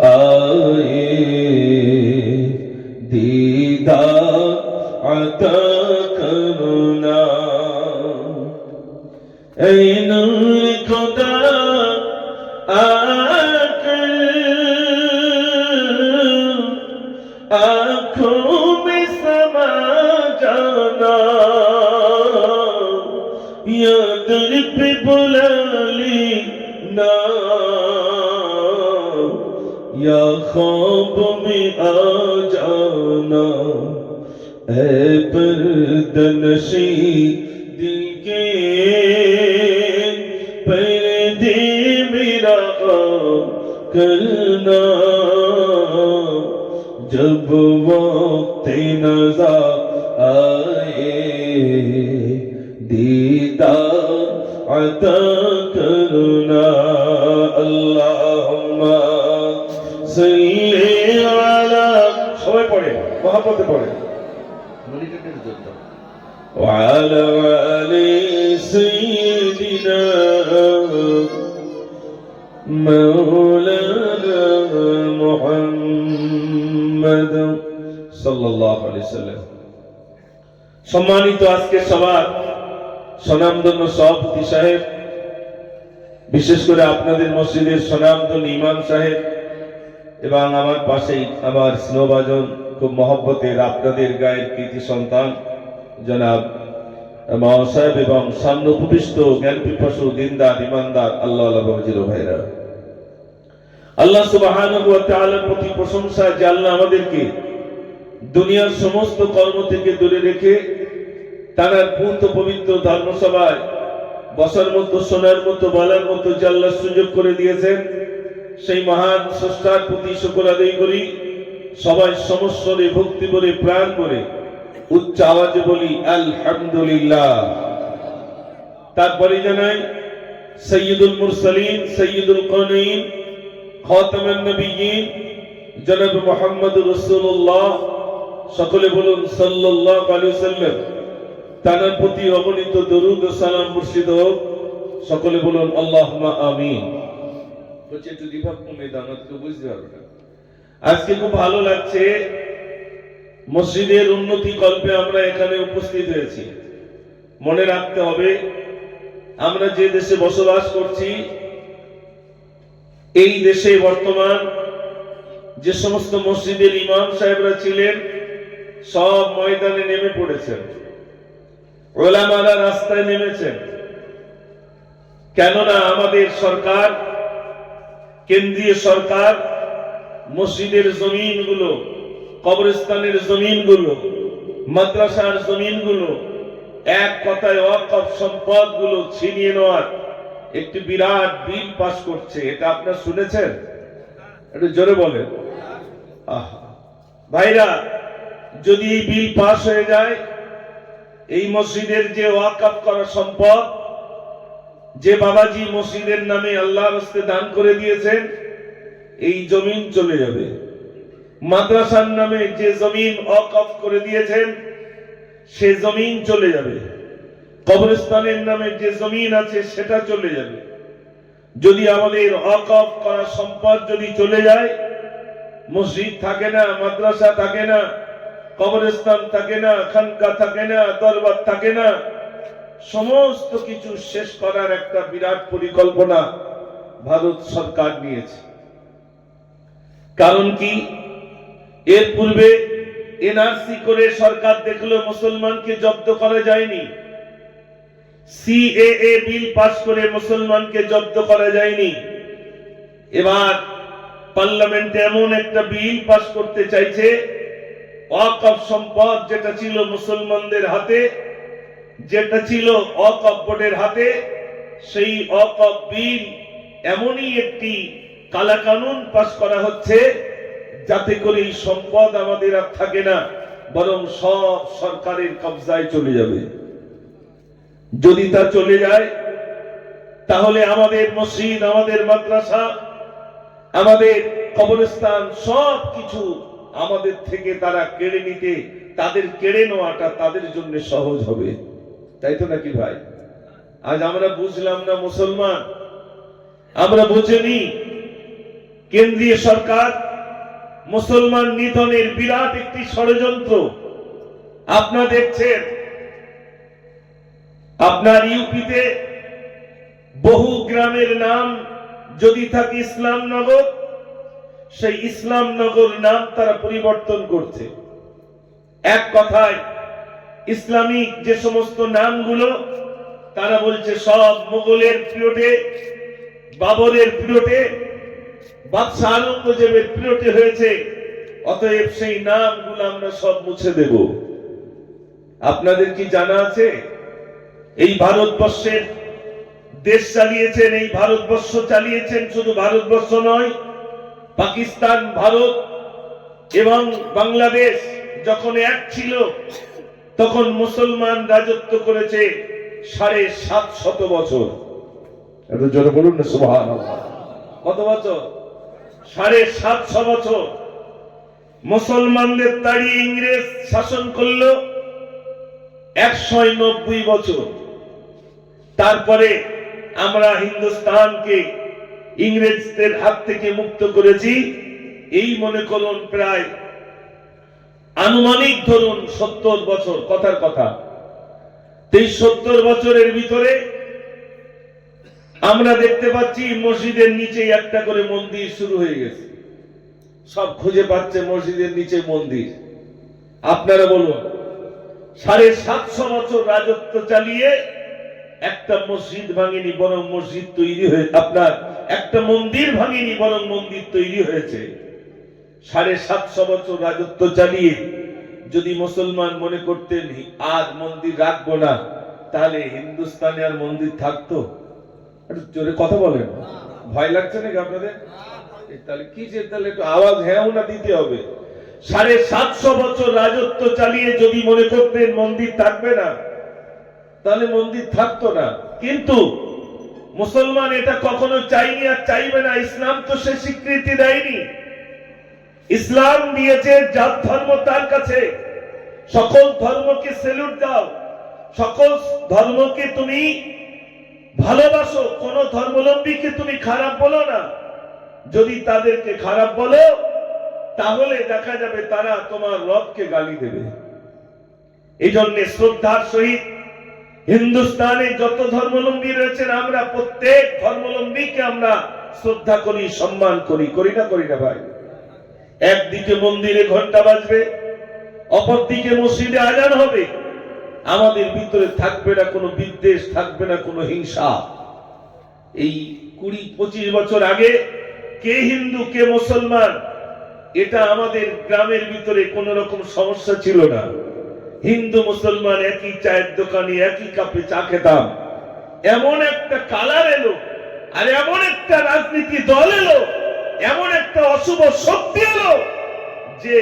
आए दीदार अता करना ऐ नूर खुदा आकर आँखों में समा जाना या दिल पे बुला लेना या ख्वाब में आ जाना ऐ पर्दनशी दिल के पर्दे मेरा करना जब वक्त नज़र आए दीदार अता करना अल्लाहुम्मा सल्ली अला সবাই পড়ে মহব্বতে পড়ে মনিটরের জন্য وعلى آل سيدنا مولانا محمد সাল্লাল্লাহু আলাইহি ওয়াসাল্লাম। সম্মানিত আজকে সবার স্বনামধন্য সভাপতি সাহেব, বিশেষ করে আপনাদের মসজিদের স্বনামধন্য ইমাম সাহেব এবং আমার পাশেই আমার স্নেহভাজন খুব মহব্বতের আপনাদের গায়ের কৃতি সন্তান জনাব মাও সাহেব এবং সামনে উপবিষ্ট জ্ঞান পিপাসু দিনদার ইমানদার আল্লাহ ভাইরা, আল্লাহ সুবহানাহু ওয়া তাআলার প্রতি প্রশংসা যে আল্লাহ আমাদেরকে দুনিয়ার সমস্ত কর্ম থেকে দূরে রেখে তার পূর্ণ পবিত্র ধর্মসভায় বসার মতো, শোনার মতো, বলার মতো যে আল্লাহ সুযোগ করে দিয়েছেন, সেই মহান স্রষ্টার প্রতি শুকর আদায় করি। সবাই সমস্বরে ভক্তি করে প্রাণ করে উচ্চ আওয়াজে বলি আলহামদুলিল্লাহ। তারপরে জানাই সৈয়দুল মুরসালিন, সৈয়দুল কাউনাইন, খাতামুন নবিয়্যিন জনাব মুহাম্মদুর রাসূলুল্লাহ, সকলে বলুন সাল্লাল্লাহু আলাইহি ওয়াসাল্লাম। তার প্রতি অগণিত দরুদ ও সালাম বর্ষিত হোক, সকলে বলুন আল্লাহুম্মা আমিন। বলছে একটু রিভাব কমে দাও, না তো বুঝতে পারবে না। আজকে খুব ভালো লাগছে, মসজিদের উন্নতি কল্পে আমরা এখানে উপস্থিত হয়েছি। মনে রাখতে হবে, আমরা যে দেশে বসবাস করছি, এই দেশে বর্তমান যে সমস্ত মসজিদের ইমাম সাহেবরা ছিলেন সব ময়দানে নেমে পড়েছেন, ওলামারা রাস্তায় নেমেছেন। কেননা আমাদের সরকার, কেন্দ্রীয় সরকার মসজিদের জমিনগুলো, কবরস্থানের জমিনগুলো, মাদ্রাসার জমিনগুলো, এক কথায় ওয়াকফ সম্পদগুলো ছিনিয়ে নেওয়ার একটি বিরাট বিল পাস করছে। এটা আপনারা শুনেছেন? একটু জোরে বলেন। ভাইরা, যদি এই বিল পাস হয়ে যায়, এই মসজিদের যে ওয়াকফ করা সম্পদ, যে বাবাজি মসজিদের নামে আল্লাহর রাস্তায় দান করে দিয়েছেন, এই জমিন চলে যাবে। মাদ্রাসার নামে যে জমিন ওয়াকফ করে দিয়েছেন, সে জমিন চলে যাবে। কবরস্থানের নামে যে জমিন আছে সেটা চলে যাবে। যদি আমাদের ওয়াকফ করা সম্পদ যদি চলে যায়, মসজিদ থাকে না, মাদ্রাসা থাকে না, কবরস্থান থাকে না, খানকা থাকে না, দরবার থাকে না, সমস্ত কিছু শেষ করার একটা বিরাট পরিকল্পনা ভারত সরকার নিয়েছে। কারণ কি? এর পূর্বে এনআরসি করে সরকার দেখলো মুসলমানকে জব্দ করা যায়নি, সিএএ বিল পাস করে মুসলমানকে জব্দ করা যায়নি। এবার পার্লামেন্টে এমন একটা বিল পাস করতে চাইছে, ওয়াকফ সম্পদ যেটা ছিল মুসলমানদের হাতে, যেটা ছিল ওয়াকফ বোর্ডের হাতে, সেই ওয়াকফ বিল এমনই একটি কালাকানুন পাস করা হচ্ছে যাতে করে এই সম্পদ আমাদের আর থাকে না, বরং সব সরকারের কবজায় চলে যাবে। যদি তা চলে যায়, তাহলে আমাদের মসজিদ, আমাদের মাদ্রাসা, আমাদের কবরস্থান সব কিছু আমাদের থেকে তারা কেড়ে নিতে, তাদের কেড়ে নেওয়াটা তাদের জন্য সহজ হবে। তাই তো নাকি ভাই? আজ আমরা বুঝলাম না মুসলমান, আমরা বুঝিনি কেন্দ্রীয় সরকার মুসলমান নিধনের বিরাট একটি ষড়যন্ত্র। আপনারা দেখছেন, আপনার ইউপিতে বহু গ্রামের নাম যদি থাকে ইসলামনগর, সেই ইসলামনগর নাম তারা পরিবর্তন করছে। এক কথায় ইসলামিক যে সমস্ত নামগুলো তারা বলছে সব মোগলের পিরিয়ডে, বাবরের পিরিয়ডে, বাদশাহ আওরঙ্গজেবের পিরিয়ডে হয়েছে, অতএব সেই নামগুলো আমরা সব মুছে দেব। আপনাদের কি জানা আছে, এই ভারতবর্ষের দেশ চালিয়েছেন, এই ভারতবর্ষ চালিয়েছেন, শুধু ভারতবর্ষ নয়, পাকিস্তান, ভারত এবং বাংলাদেশ যখন এক ছিল তখন মুসলমান রাজত্ব করেছে 750 বছর। একটু জোরে বলুন না সুবহানাল্লাহ। কত বছর? 750 বছর মুসলমানদের তাড়িয়ে ইংরেজ শাসন করলো 190 বছর। তারপরে আমরা হিন্দুস্তানকে ইংরেজদের হাত থেকে মুক্ত করেছি, এই মনে করুন প্রায় আনুমানিক ধরুন 70 বছর, কথার কথা। 70 বছরের ভিতরে আমরা দেখতে পাচ্ছি মসজিদের নিচে একটা করে মন্দির শুরু হয়ে গেছে। সব খুঁজে পাচ্ছে মসজিদের নিচে মন্দির। আপনারা বলুন, 750 বছর রাজত্ব চালিয়ে একটা মসজিদ ভাঙেনি, বরং মসজিদ তৈরি হয়ে, আপনার একটা মন্দির ভাঙেনি, বরং মন্দির তৈরি হয়েছে। 750 বছর রাজত্ব চালিয়ে যদি মুসলমান মনে করতেন আর মন্দির রাখবো না, তাহলে হিন্দুস্তানে আর মন্দির থাকতো? একটু জোরে কথা বলেন, ভয় লাগছে নাকি আপনাদের? তাহলে কি যে, তাহলে একটু আওয়াজ হ্যাঁ না দিতে হবে। 750 বছর রাজত্ব চালিয়ে যদি মনে করতেন মন্দির থাকবে না, তাহলে মন্দির থাকতো না। কিন্তু মুসলমান এটা কখনো চাইনি আর চাইবে না। ইসলাম তো সে স্বীকৃতি দেয়নি। ইসলাম দিয়েছে যার ধর্ম তার কাছে। সকল ধর্মকে স্যালুট দাও, সকল ধর্মকে তুমি ভালোবাসো, কোন ধর্মাবলম্বীকে তুমি খারাপ বলো না। যদি তাদেরকে খারাপ বলো তাহলে দেখা যাবে তারা তোমার রবকে গালি দেবে। এই জন্য শ্রদ্ধার সহিত হিন্দুস্তানে যত ধর্মাবলম্বী রয়েছেন, আমরা প্রত্যেক ধর্মাবলম্বীকে আমরা শ্রদ্ধা করি, সম্মান করি, করি না করি না ভাই? একদিকে মন্দিরে ঘন্টা বাজবে, অপরদিকে মসজিদে আজান হবে। আমাদের ভিতরে থাকবে না কোনো বিদ্বেষ, থাকবে না কোনো হিংসা। এই 20-25 বছর আগে কে হিন্দু কে মুসলমান, এটা আমাদের গ্রামের ভিতরে কোন রকম সমস্যা ছিল না। হিন্দু মুসলমান একই চায়ের দোকানে একই কাপে চা খেতাম। এমন একটা কালার এলো, আর এমন একটা রাজনীতি দল এলো, এমন একটা অশুভ শক্তি এলো যে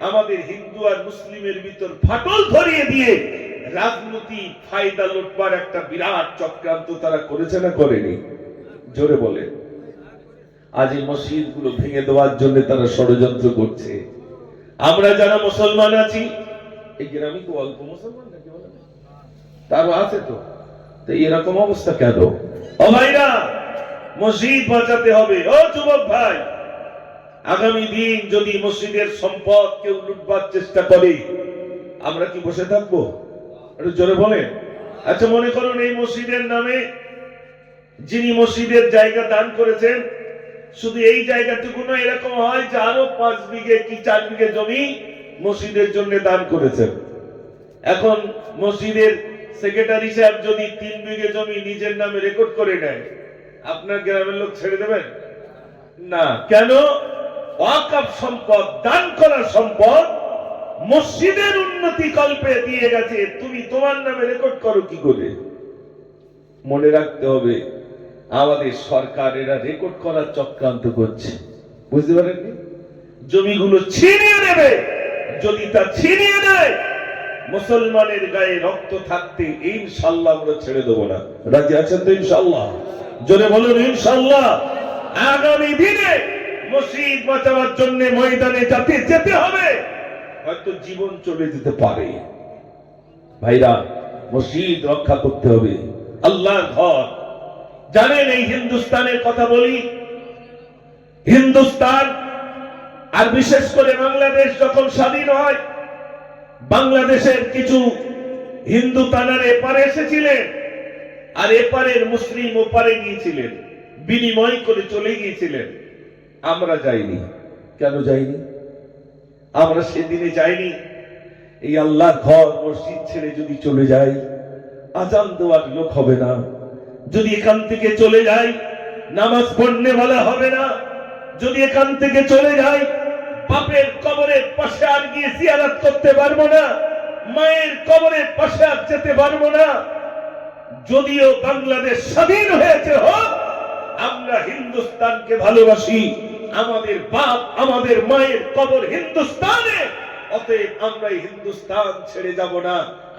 আমাদের হিন্দু আর মুসলিমের ভিতর ফাটল ধরিয়ে দিয়ে রাজনীতি ফায়দা লুটবার একটা বিরাট চক্রান্ত তারা করেছে না করেনি? জোরে বলে। আজ এই মসজিদ গুলো ভেঙে দেওয়ার জন্য তারা ষড়যন্ত্র করছে। আমরা যারা মুসলমান আছি, এই গ্রামে তো অল্প মুসলমান নাকি বলেন? তারও আছে তো এরকম অবস্থা কেন? ও ভাইরা, মসজিদ বাঁচাতে হবে। ও যুবক ভাই, আগামী দিন যদি মসজিদের সম্পদ কেউ লুটবার চেষ্টা করে, আমরা কি বসে থাকবো? একটু জোরে বলেন। আচ্ছা, মনে করুন এই মসজিদের নামে যিনি মসজিদের জায়গা দান করেছেন, শুধু এই জায়গাটুকু নয়, এরকম হয় যে আরো 5 বিঘে কি 4 বিঘে জমি মসজিদের জন্য দান করেছেন। এখন মসজিদের সেক্রেটারি সাহেব যদি 3 বিঘে জমি নিজের নামে রেকর্ড করে নেয়, আপনার গ্রামের লোক ছেড়ে দেবেন না? কেন? ওয়াকফ সম্পদ, দান করা সম্পদ মসজিদের উন্নতি কল্পে দিয়ে গেছে, তুমি তোমার নামে রেকর্ড করো কি করে? মনে রাখতে হবে, আমাদের সরকার এরা রেকর্ড করার চক্রান্ত করছে। বুঝতে পারেননি? জমিগুলো ছিনিয়ে নেবে। যদি তা ছিনিয়ে নেয়, মুসলমানের গায়ে রক্ত থাকতে ইনশাআল্লাহ আমরা ছেড়ে দেবো না। রাজি আছেন তো ইনশাআল্লাহ? জোরে বলুন ইনশাআল্লাহ। আগামী দিনে মসজিদ বাঁচাবার জন্য ময়দানে যাতে যেতে হবে, হয়তো জীবন চলে যেতে পারে। ভাইরা, মসজিদ রক্ষা করতে হবে, আল্লাহর ঘর। জানেন, এই হিন্দুস্তানের কথা বলি, হিন্দুস্তান আর বিশেষ করে বাংলাদেশ যখন স্বাধীন হয়, বাংলাদেশের কিছু হিন্দু তানার এপারে এসেছিলেন, আর এপারের মুসলিম ওপারে গিয়েছিলেন, বিনিময় করে চলে গিয়েছিলেন। আমরা যাইনি। কেন যাইনি? আমরা সেদিনে যাইনি এই আল্লাহর ঘর মসজিদ ছেড়ে যদি চলে যাই, আজান দেওয়ার লোক হবে না। যদি এখান থেকে চলে যাই, নামাজ পড়নে বলা হবে না। যদি এখান থেকে চলে যাই, বাপের কবরের পাশে আর গিয়ে জিয়ারত করতে পারবো না, মায়ের কবরের পাশে আর যেতে পারবো না। যদিও বাংলাদেশ স্বাধীন হয়েছে হোক, আমরা হিন্দুস্তানকে ভালোবাসি। আমাদের বাপ আমাদের মায়ের কবর হিন্দুস্তানে, অতএব আমরা হিন্দুস্তান ছেড়ে যাব না।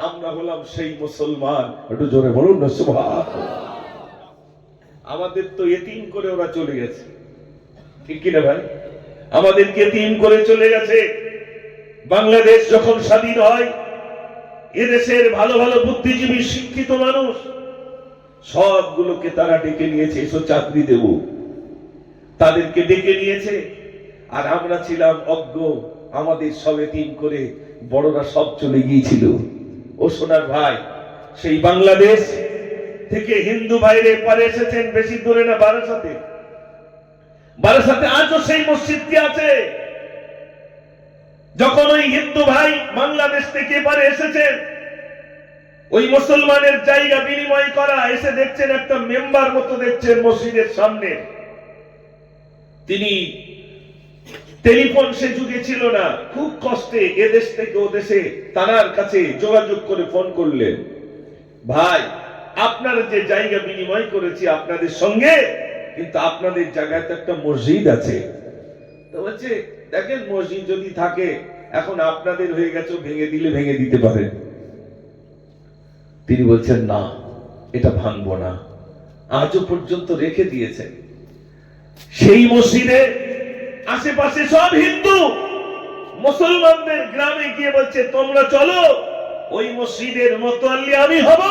আমরা হলাম সেই মুসলমান। একটু জোরে বলুন না সুবহানাল্লাহ। আমাদের তো এতিম করে ওরা চলে গেছে, ঠিক কিনা ভাই? আমাদেরকে এতিম করে চলে গেছে। বাংলাদেশ যখন স্বাধীন হয়, এদেশের ভালো ভালো বুদ্ধিজীবী শিক্ষিত মানুষ সবগুলোকে তারা ডেকে নিয়েছে, এসো চাকরি দেব। তাদেরকে ডেকে নিয়েছে, আর আমরা ছিলাম অজ্ঞ। আমাদের সব এতিম করে বড়রা সব চলে গিয়েছিল। ও সোনার ভাই, সেই বাংলাদেশ থেকে হিন্দু ভাইরে পারে এসেছেন বেশি দূরে না, বারাসাতে। বারাসাতে আজও সেই মসজিদটি আছে। যখন ওই হিন্দু ভাই বাংলাদেশ থেকে পারে এসেছেন, ওই মুসলমানের জায়গা বিনিময় করা, এসে দেখছেন একটা মেম্বার মতো দেখছেন মসজিদের সামনে। তিনি টেলিফোন সে যুগে ছিল না, খুব কষ্টে এদেশ থেকে ও দেশে তার কাছে যোগাযোগ করে ফোন করলেন, ভাই আপনার যে জায়গা বিনিময় করেছি আপনাদের সঙ্গে, কিন্তু আপনাদের জায়গায় তো একটা মসজিদ আছে। তো বলছে, দেখেন মসজিদ যদি থাকে, এখন আপনাদের হয়ে গেছে, ভেঙে দিলে ভেঙে দিতে পারেন। তিনি বলছেন, না, এটা ভাঙবো না। আজও পর্যন্ত রেখে দিয়েছেন। সেই মসজিদে আশেপাশে সব হিন্দু মুসলমানদের গ্রামে গিয়ে বলছে, তোমরা চলো, ওই মসজিদের মোতাল্লি আমি হব,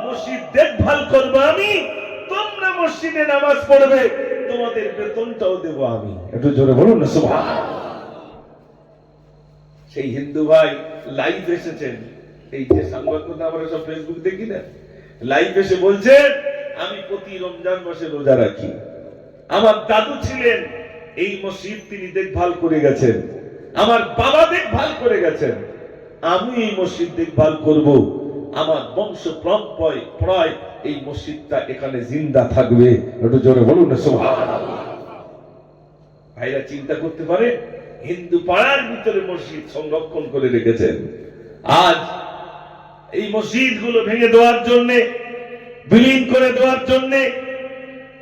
মসজিদ দেখভাল করবো আমি, তোমরা মসজিদে নামাজ পড়বে, তোমাদের বেতনটাও দেব আমি। একটু জোরে বলুন না সুবহানাল্লাহ। সেই হিন্দু ভাই লাইভ এসেছেন, এই যে সংবাদপত্র আমরা সব ফেসবুক দেখি না, লাইভ এসে বলছেন, আমি প্রতি রমজান মাসে রোজা রাখি। আমার দাদু ছিলেন এই মসজিদ, তিনি দেখভাল করে গেছেন, আমার বাবা দেখভাল করে গেছেন, আমি এই মসজিদ দেখভাল করব। আমার বংশ পরম্পরায় এই মসজিদটা এখানে জিন্দা থাকবে। একটু জোরে বলুন না সুবহানাল্লাহ। ভাইরা চিন্তা করতে পারে, হিন্দু পাড়ার ভিতরে মসজিদ সংরক্ষণ করে রেখেছেন। আজ এই মসজিদ গুলো ভেঙে দেওয়ার জন্য, বিলীন করে দেওয়ার জন্য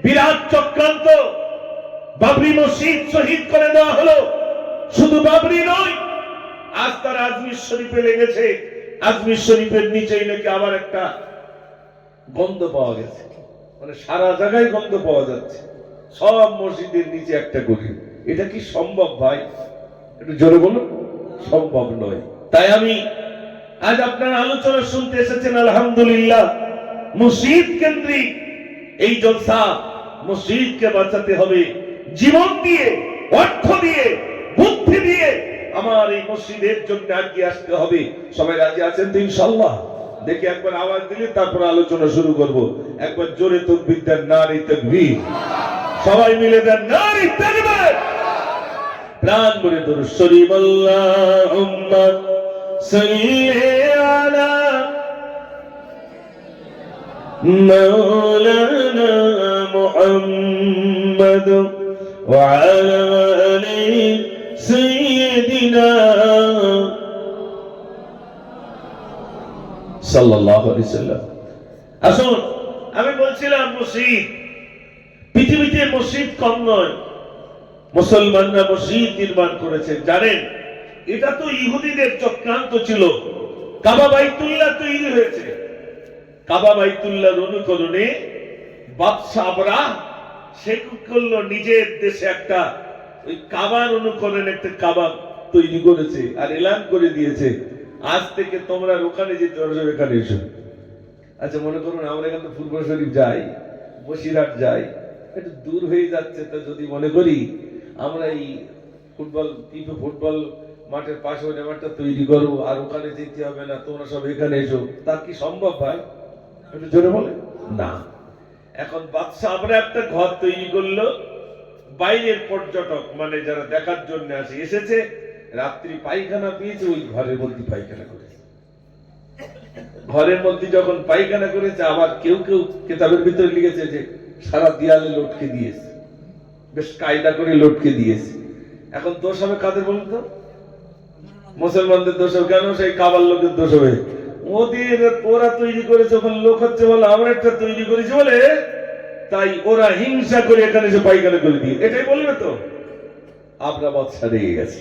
বিরাট চক্রান্ত। বাবরি মসজিদ শহীদ করে দেওয়া হলো। শুধু বাবরি নয়, আজ তার আজমির শরীফে লেগেছে। আজমির শরীফের নিচেই নাকি আবার একটা গন্ধ পাওয়া গেছে, মানে সারা জায়গায় গন্ধ পাওয়া যাচ্ছে, সব মসজিদের নিচে একটা করে। এটা কি সম্ভব ভাই? একটু জোরে বলুন, সম্ভব নয়। তাই আমি আজ আপনার আলোচনা শুনতে এসেছেন, আলহামদুলিল্লাহ, মসজিদ কেন্দ্রিক এই জলসা। মসজিদকে বাঁচাতে হবে জীবন দিয়ে, অর্থ দিয়ে, বুদ্ধি দিয়ে। আমার এই মসজিদের জন্য এগিয়ে আসতে হবে। সবাই রাজি আছেন তো ইনশাআল্লাহ? দেখি একবার আওয়াজ দিলে তারপর আলোচনা শুরু করব। একবার জোরে তাকবীর দেন, নারে তাকবীর। সবাই মিলে দেন, নারে তাকবীর। প্রাণ ভরে দরুদ শরীফ। আল্লাহুম্মা সাল্লি আলা মাওলানা মুহাম্মদ ওয়া আলা আলি সাইয়্যিদিনা সাল্লাল্লাহু আলাইহি ওয়াসাল্লাম। আসুন, আমি বলছিলাম মসজিদ, পৃথিবীতে মসজিদ কম নয়। মুসলমানরা মসজিদ নির্মাণ করেছেন। জানেন, এটা তো ইহুদিদের চক্রান্ত ছিল। কাবা বাইতুল্লাহ তৈরি হয়েছে। কাবা বাইতুল্লাহর অনুকরণে বাদশা আবরাহ সে করলো নিজের দেশে একটা ওই কাবার অনুকরণে একটা কাবা তৈরি করেছে, আর এলান করে দিয়েছে, আজ থেকে তোমরা ওখানে যেতে পারবে, এখানে এসো। আচ্ছা, মনে করুন আমরা এখান থেকে পূর্ব শরীফ যাই, বসিরহাট যাই, একটু দূর হয়ে যাচ্ছে, তো যদি মনে করি আমরা এই ফুটবল মাঠের পাশে ওই মাঠটা তৈরি করবো, আর ওখানে যেতে হবে না, তোমরা সব এখানে এসো, তা কি সম্ভব ভাই? একটু জোরে বলে না। এখন বাদশাহ আমরা একটা ঘর তৈরি করলো, বাইরের পর্যটক মানে যারা দেখার জন্য আসে এসেছে, রাত্রি পায়খানা পেয়েছে, ওই ঘরের মধ্যে পায়খানা করেছে। ঘরের মধ্যে যখন পায়খানা করেছে, আবার কেউ কেউ কিতাবের ভিতরে লিখেছে যে সারা দেয়ালে লটকে দিয়েছে, বেশ কায়দা করে লটকে দিয়েছে। এখন দোষ হবে কাদের বলুন তো? মুসলমানদের দোষ হবে কেন? সেই কাবার লোকের দোষ হবে। ওরা তৈরি করেছে, ওখানে লোক হচ্ছে বলে, আমরা একটা তৈরি করেছি বলে, তাই ওরা হিংসা করে এখানে এসে পায়খানা করে দিয়ে, এটাই বলবে তো? আমরা বাদশা রেগে গেছে।